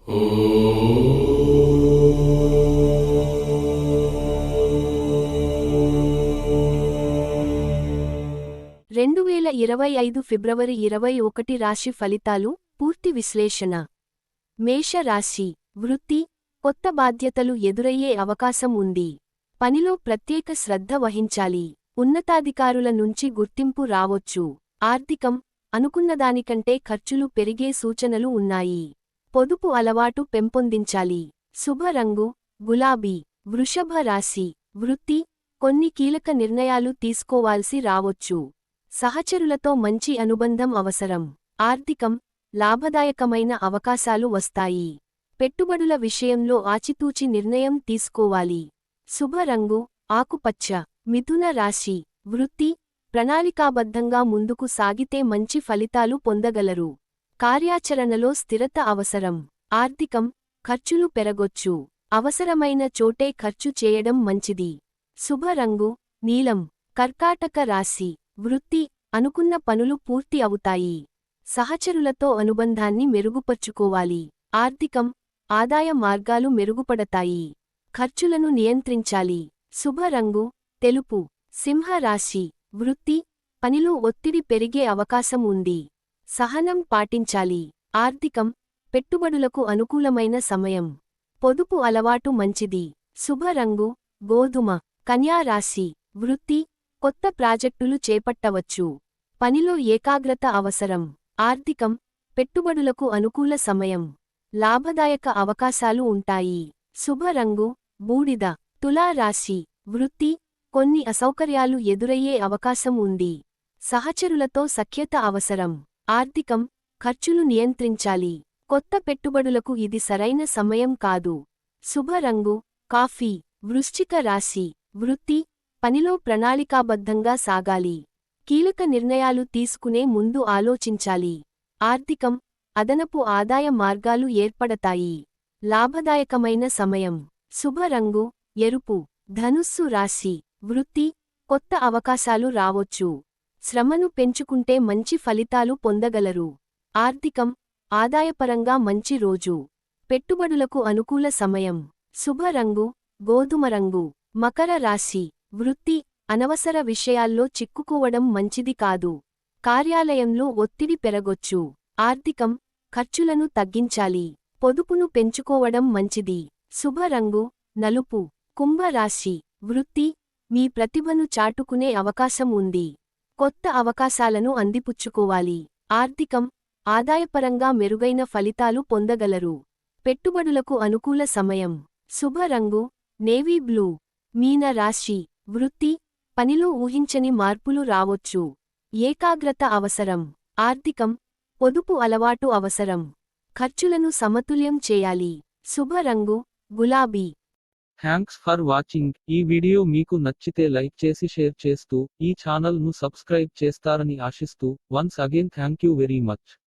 2025 ఫిబ్రవరి 21 రాశి ఫలితాలు పూర్తి విశ్లేషణ. మేష రాశి. వృత్తి. కొత్త బాధ్యతలు ఎదురయ్యే అవకాశం ఉంది. పనిలో ప్రత్యేక శ్రద్ధ వహించాలి. ఉన్నతాధికారుల నుంచి గుర్తింపు రావొచ్చు. ఆర్థికం. అనుకున్నదానికంటే ఖర్చులు పెరిగే సూచనలు ఉన్నాయి. పొదుపు అలవాటు పెంపొందించాలి. శుభ రంగు గులాబీ. వృషభ రాశి. వృత్తి. కొన్ని కీలక నిర్ణయాలు తీసుకోవాల్సి రావొచ్చు. సహచరులతో మంచి అనుబంధం అవసరం. ఆర్థికం. లాభదాయకమైన అవకాశాలు వస్తాయి. పెట్టుబడుల విషయంలో ఆచితూచి నిర్ణయం తీసుకోవాలి. శుభ రంగు ఆకుపచ్చ. మిథున రాశి. వృత్తి. ప్రణాళికాబద్ధంగా ముందుకు సాగితే మంచి ఫలితాలు పొందగలరు. కార్యాచరణలో స్థిరత అవసరం. ఆర్థికం. ఖర్చులు పెరగొచ్చు. అవసరమైన చోటే ఖర్చు చేయడం మంచిది. శుభ రంగు నీలం. కర్కాటక రాశి. వృత్తి. అనుకున్న పనులు పూర్తి అవుతాయి. సహచరులతో అనుబంధాన్ని మెరుగుపర్చుకోవాలి. ఆర్థికం. ఆదాయ మార్గాలు మెరుగుపడతాయి. ఖర్చులను నియంత్రించాలి. శుభ రంగు తెలుపు. సింహ రాశి. వృత్తి. పనిలో ఒత్తిడి పెరిగే అవకాశం ఉంది. సహనం పాటించాలి. ఆర్థికం. పెట్టుబడులకు అనుకూలమైన సమయం. పొదుపు అలవాటు మంచిది. శుభ రంగు గోధుమ. కన్యా రాశి. వృత్తి. కొత్త ప్రాజెక్టులు చేపట్టవచ్చు. పనిలో ఏకాగ్రత అవసరం. ఆర్థికం. పెట్టుబడులకు అనుకూల సమయం. లాభదాయక అవకాశాలు ఉంటాయి. శుభ రంగు బూడిద. తులా రాశి. వృత్తి. కొన్ని అసౌకర్యాలు ఎదురయ్యే అవకాశం ఉంది. సహచరులతో సఖ్యత అవసరం. ఆర్థికం. ఖర్చులు నియంత్రించాలి. కొత్త పెట్టుబడులకు ఇది సరైన సమయం కాదు. శుభ రంగు కాఫీ. వృశ్చిక రాశి. వృత్తి. పనిలో ప్రణాళికాబద్ధంగా సాగాలి. కీలక నిర్ణయాలు తీసుకునే ముందు ఆలోచించాలి. ఆర్థికం. అదనపు ఆదాయ మార్గాలు ఏర్పడతాయి. లాభదాయకమైన సమయం. శుభ రంగు ఎరుపు. ధనుస్సు రాశి. వృత్తి. కొత్త అవకాశాలు రావొచ్చు. శ్రమను పెంచుకుంటే మంచి ఫలితాలు పొందగలరు. ఆర్థికం. ఆదాయపరంగా మంచి రోజు. పెట్టుబడులకు అనుకూల సమయం. శుభ రంగు గోధుమ రంగు. మకర రాశి. వృత్తి. అనవసర విషయాల్లో చిక్కుకోవడం మంచిది కాదు. కార్యాలయంలో ఒత్తిడి పెరగొచ్చు. ఆర్థికం. ఖర్చులను తగ్గించాలి. పొదుపును పెంచుకోవడం మంచిది. శుభ రంగు నలుపు. కుంభ రాశి. వృత్తి. మీ ప్రతిభను చాటుకునే అవకాశం ఉంది. కొత్త అవకాశాలను అందిపుచ్చుకోవాలి. ఆర్థికం. ఆదాయపరంగా మెరుగైన ఫలితాలు పొందగలరు. పెట్టుబడులకు అనుకూల సమయం. శుభ రంగు నేవీ బ్లూ. మీన రాశి. వృత్తి. పనిలో ఊహించని మార్పులు రావొచ్చు. ఏకాగ్రత అవసరం. ఆర్థికం. పొదుపు అలవాటు అవసరం. ఖర్చులను సమతుల్యం చేయాలి. శుభ రంగు గులాబీ. Thanks for watching. ఈ వీడియో మీకు నచ్చితే లైక్ చేసి షేర్ చేస్తూ ఈ ఛానల్ ను సబ్స్క్రైబ్ చేస్తారని ఆశిస్తూ once again thank you very much.